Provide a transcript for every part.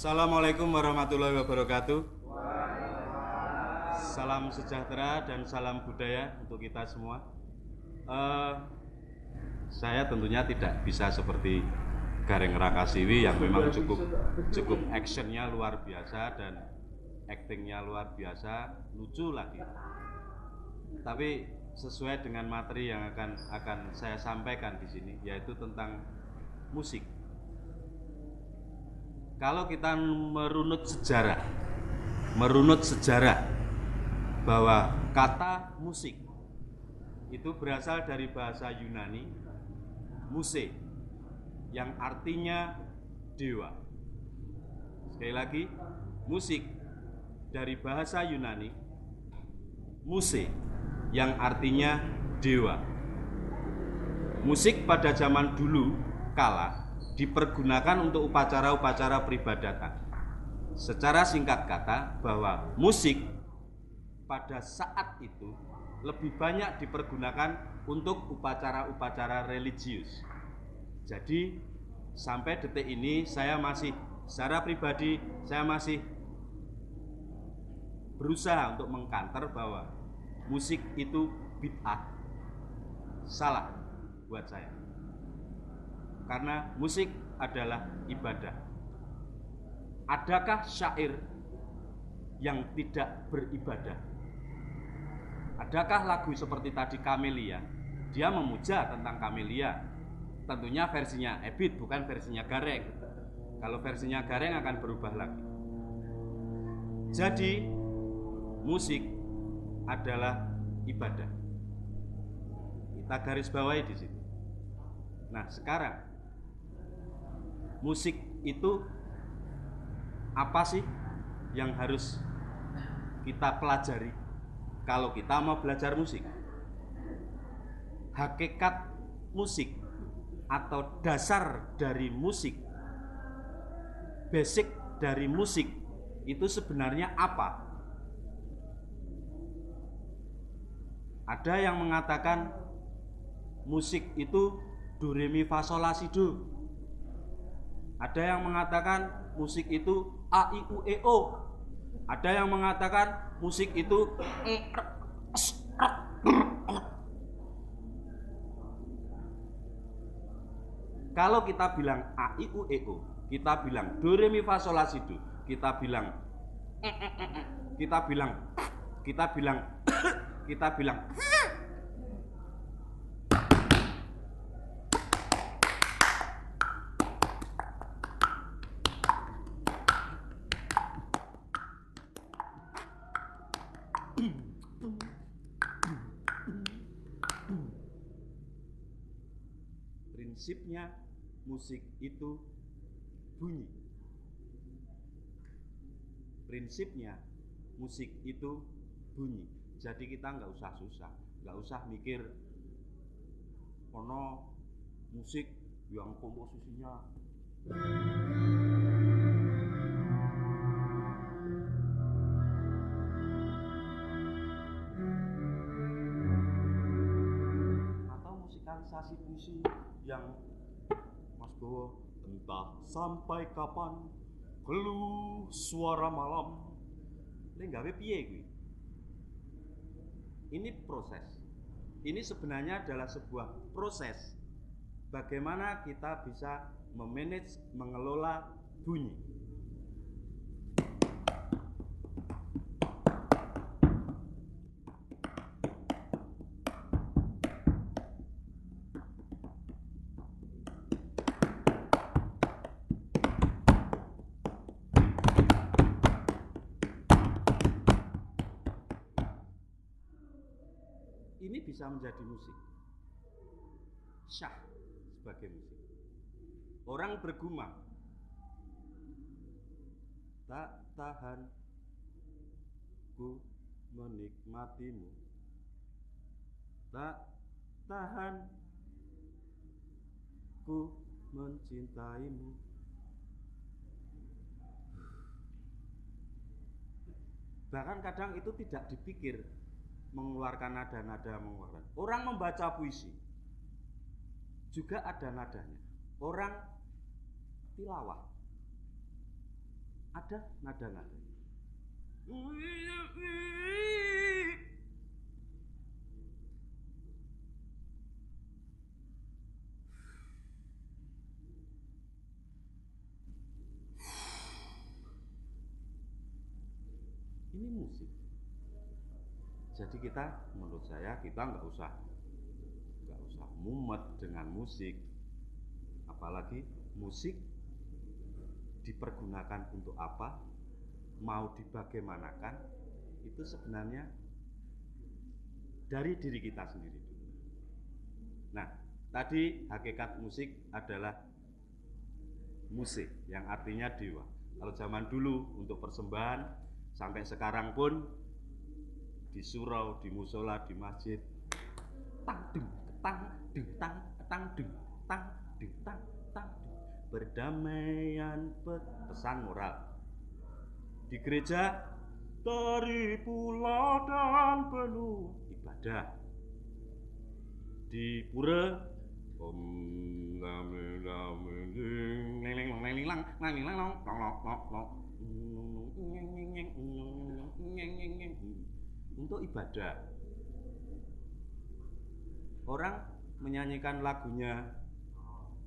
Assalamualaikum warahmatullahi wabarakatuh. Salam sejahtera dan salam budaya untuk kita semua. Saya tentunya tidak bisa seperti Gareng Rakasiwi yang memang cukup actionnya luar biasa dan actingnya luar biasa, lucu lagi. Tapi sesuai dengan materi yang akan saya sampaikan di sini, yaitu tentang musik. Kalau kita merunut sejarah bahwa kata musik itu berasal dari bahasa Yunani muse yang artinya dewa. Sekali lagi, musik dari bahasa Yunani muse yang artinya dewa. Musik pada zaman dulu kala dipergunakan untuk upacara-upacara peribadatan. Secara singkat kata, bahwa musik pada saat itu lebih banyak dipergunakan untuk upacara-upacara religius. Jadi sampai detik ini secara pribadi saya masih berusaha untuk mengkanter bahwa musik itu bid'ah, salah buat saya. Karena musik adalah ibadah. Adakah syair yang tidak beribadah? Adakah lagu seperti tadi Camelia? Dia memuja tentang Camelia. Tentunya versinya Ebit, bukan versinya Gareng. Kalau versinya Gareng akan berubah lagi. Jadi musik adalah ibadah. Kita garis bawahi di sini. Nah, sekarang musik itu apa sih yang harus kita pelajari kalau kita mau belajar musik? Hakikat musik atau dasar dari musik, basic dari musik itu sebenarnya apa? Ada yang mengatakan musik itu do re mi fa sol la si do. Ada yang mengatakan musik itu a i u e o. Ada yang mengatakan musik itu kalau kita bilang a i u e o, kita bilang do re mi fa sol la si do, kita bilang prinsipnya musik itu bunyi. Prinsipnya musik itu bunyi. Jadi kita nggak usah susah, nggak usah mikir ono musik yang komposisinya atau musikalisasi puisi yang Mas Bowo entah sampai kapan keluh suara malam. Ini gawe piye kuwi? Ini proses. Ini sebenarnya adalah sebuah proses bagaimana kita bisa memanage, mengelola bunyi. Ini bisa menjadi musik, syah sebagai musik. Orang bergumam, tak tahan ku menikmatimu, tak tahan ku mencintaimu. Bahkan kadang itu tidak dipikir, mengeluarkan nada-nada mengeluarkan. Orang membaca puisi juga ada nadanya. Orang tilawah ada nada-nada. Ini musik. Jadi menurut saya kita nggak usah mumet dengan musik, apalagi musik dipergunakan untuk apa, mau dibagaimanakan, itu sebenarnya dari diri kita sendiri. Nah, tadi hakikat musik adalah musik yang artinya dewa. Kalau zaman dulu untuk persembahan, sampai sekarang pun di surau, di musola, di masjid, tang dung tang dung tang tang dung tang dung tang tang, perdamaian, pesan moral. Di gereja tari pula dan penuh ibadah. Di pura untuk ibadah. Orang menyanyikan lagunya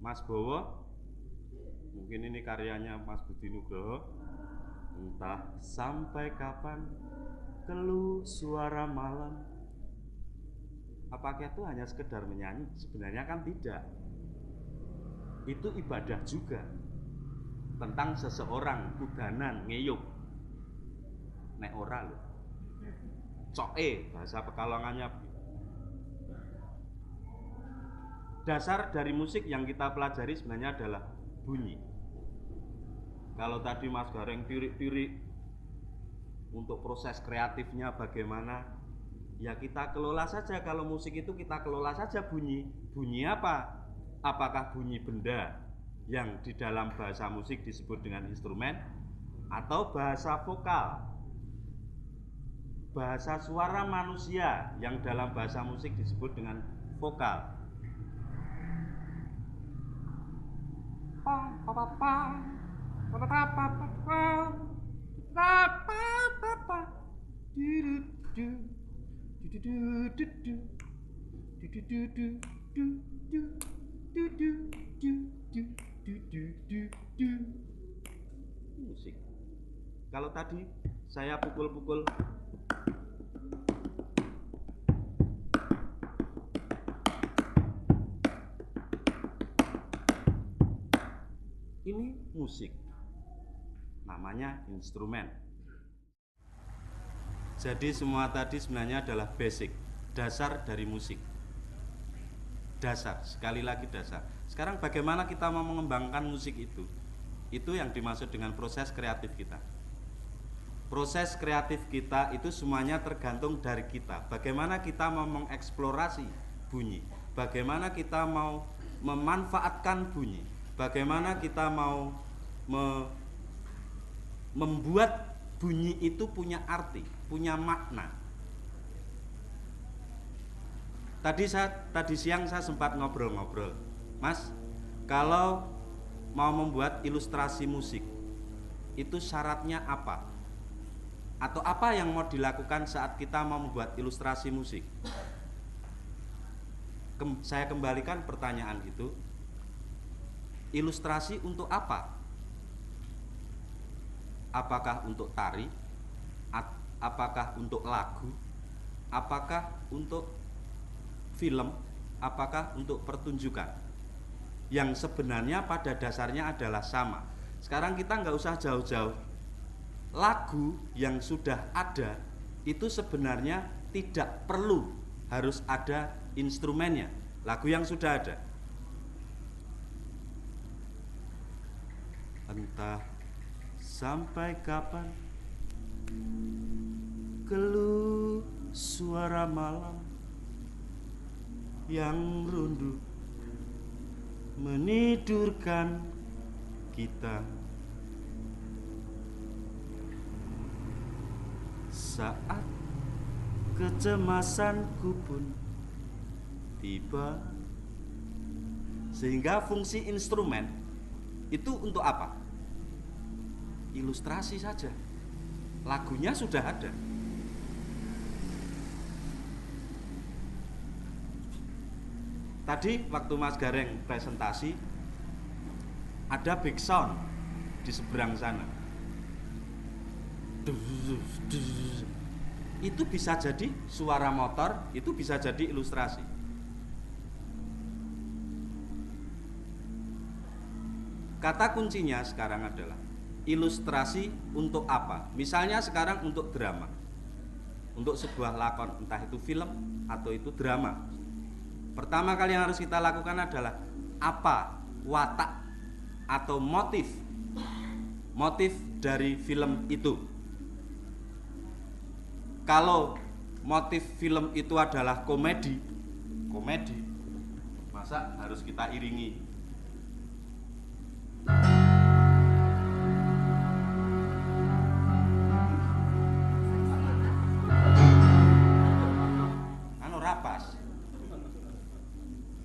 Mas Bowo, mungkin ini karyanya Mas Budi Nugroho, entah sampai kapan keluh suara malam. Apakah itu hanya sekedar menyanyi? Sebenarnya kan tidak. Itu ibadah juga. Tentang seseorang kudanan ngeyuk. Nek ora lho. Coke bahasa Pekalongannya. Dasar dari musik yang kita pelajari sebenarnya adalah bunyi. Kalau tadi Mas Gareng tirik-tirik untuk proses kreatifnya bagaimana, ya kita kelola saja. Kalau musik itu kita kelola saja bunyi. Bunyi apa? Apakah bunyi benda yang di dalam bahasa musik disebut dengan instrumen, atau bahasa vokal, bahasa suara manusia yang dalam bahasa musik disebut dengan vokal. Musik. Kalau tadi saya pukul-pukul, ini musik, namanya instrumen. Jadi semua tadi sebenarnya adalah basic, dasar dari musik. Dasar, sekali lagi dasar. Sekarang bagaimana kita mau mengembangkan musik itu? Itu yang dimaksud dengan proses kreatif kita. Proses kreatif kita itu semuanya tergantung dari kita. Bagaimana kita mau mengeksplorasi bunyi, bagaimana kita mau memanfaatkan bunyi, bagaimana kita mau membuat bunyi itu punya arti, punya makna. Tadi siang saya sempat ngobrol-ngobrol, Mas, kalau mau membuat ilustrasi musik, itu syaratnya apa? Atau apa yang mau dilakukan saat kita mau membuat ilustrasi musik? Saya kembalikan pertanyaan itu, ilustrasi untuk apa? Apakah untuk tari? Apakah untuk lagu? Apakah untuk film? Apakah untuk pertunjukan? Yang sebenarnya pada dasarnya adalah sama. Sekarang kita nggak usah jauh-jauh. Lagu yang sudah ada itu sebenarnya tidak perlu harus ada instrumennya. Lagu yang sudah ada, entah sampai kapan keluh suara malam yang runduh menidurkan kita, saat kecemasanku pun tiba. Sehingga fungsi instrumen itu untuk apa? ilustrasi saja. Lagunya sudah ada. Tadi waktu Mas Gareng presentasi, ada big sound di seberang sana. Itu bisa jadi suara motor, itu bisa jadi ilustrasi. Kata kuncinya sekarang adalah ilustrasi untuk apa? Misalnya sekarang untuk drama, untuk sebuah lakon, entah itu film atau itu drama. Pertama kali yang harus kita lakukan adalah apa watak atau motif dari film itu. Kalau motif film itu adalah komedi, masa harus kita iringi rapas?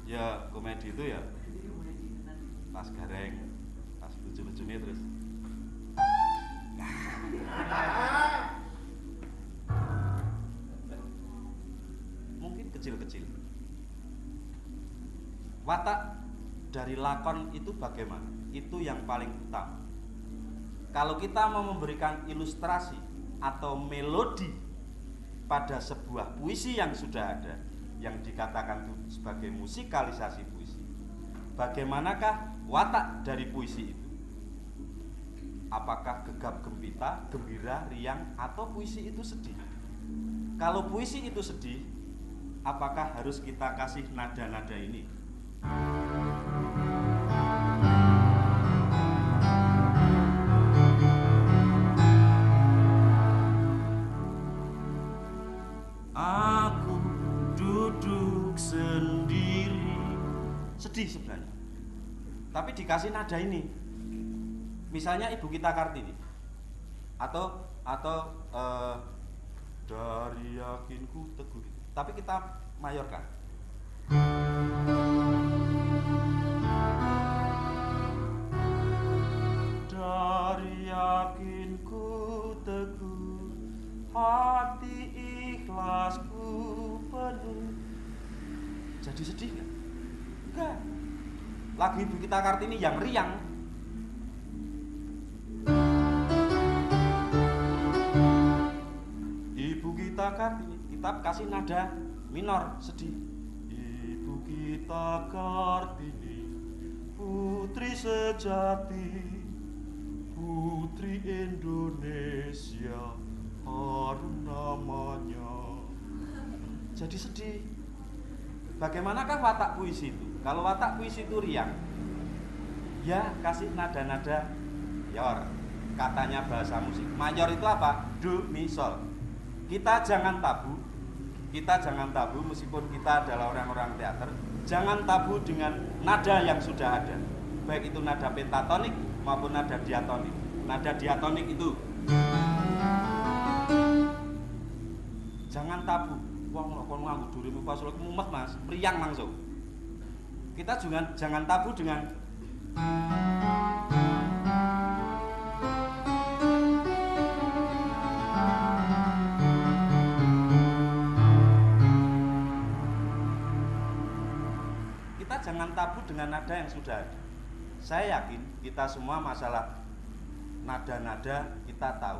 Ya komedi itu ya Mas Gareng, pas lucu-lucunya terus mungkin kecil-kecil. Watak dari lakon itu bagaimana? Itu yang paling utama. Kalau kita mau memberikan ilustrasi atau melodi pada sebuah puisi yang sudah ada, yang dikatakan itu sebagai musikalisasi puisi, bagaimanakah watak dari puisi itu? Apakah gegap gempita, gembira, riang, atau puisi itu sedih? Kalau puisi itu sedih, apakah harus kita kasih nada-nada ini? Aku duduk sendiri, sedih sebenarnya, tapi dikasih nada ini. Misalnya Ibu Kita Kartini, atau dari yakinku teguh, tapi kita mayorkan. Dari yakinku teguh, hati ikhlasku penuh. Jadi sedih nggak? Enggak. Lagu Ibu Kita Kartini yang riang. Ibu Kita Kartini, kita kasih nada minor, sedih. Ibu Kita Kartini, putri sejati, putri Indonesia, harum namanya. Jadi sedih. Bagaimanakah watak puisi itu? Kalau watak puisi itu riang, ya kasih nada-nada mayor. Katanya bahasa musik, mayor itu apa? Do, mi, sol. Kita jangan tabu meskipun kita adalah orang-orang teater, jangan tabu dengan nada yang sudah ada, baik itu nada pentatonik maupun nada diatonik. Nada diatonik itu jangan tabu. Wong kon nganggo do re mi fa sol mumet Mas, meriang langsung. Kita jangan tabu dengan nada yang sudah ada. Saya yakin kita semua masalah nada-nada kita tahu,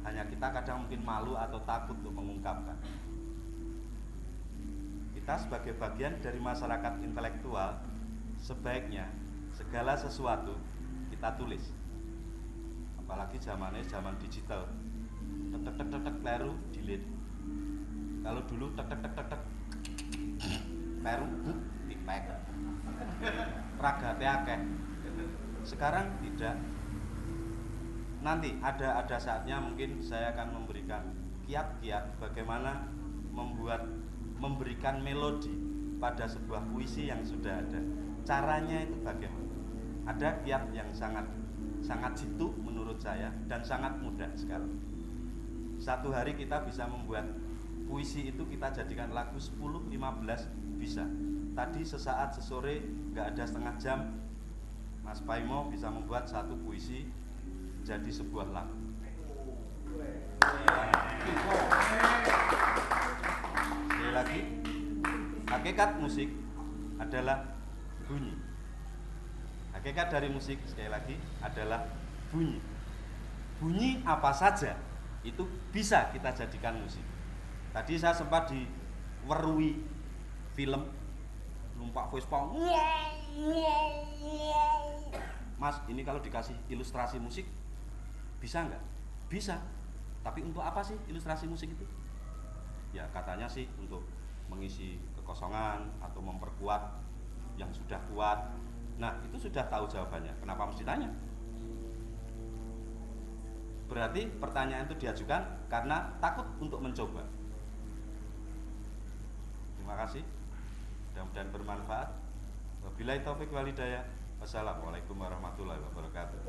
hanya kita kadang mungkin malu atau takut untuk mengungkapkan. Kita sebagai bagian dari masyarakat intelektual, sebaiknya segala sesuatu kita tulis. Apalagi zaman digital, tek kleru delete. Kalau dulu tek kleru tipek, ragate akeh. Sekarang tidak. Nanti ada saatnya mungkin saya akan memberikan kiat-kiat bagaimana memberikan melodi pada sebuah puisi yang sudah ada. Caranya itu bagaimana? Ada kiat yang sangat jitu menurut saya dan sangat mudah sekali. Satu hari kita bisa membuat puisi itu, kita jadikan lagu 10-15 bisa. Tadi sesaat sesore, nggak ada setengah jam, Mas Paimo bisa membuat satu puisi jadi sebuah lagu. Sekali lagi, hakikat musik adalah bunyi. Hakikat dari musik sekali lagi adalah bunyi. Bunyi apa saja itu bisa kita jadikan musik. Tadi saya sempat diwerui film numpak Vespa. Mas, ini kalau dikasih ilustrasi musik bisa nggak? Bisa. Tapi untuk apa sih ilustrasi musik itu? Ya katanya sih untuk mengisi kekosongan atau memperkuat yang sudah kuat. Nah, itu sudah tahu jawabannya. Kenapa mesti tanya? Berarti pertanyaan itu diajukan karena takut untuk mencoba. Terima kasih. Mudah-mudahan bermanfaat. Wabillahi taufik wal hidayah. Wassalamualaikum warahmatullahi wabarakatuh.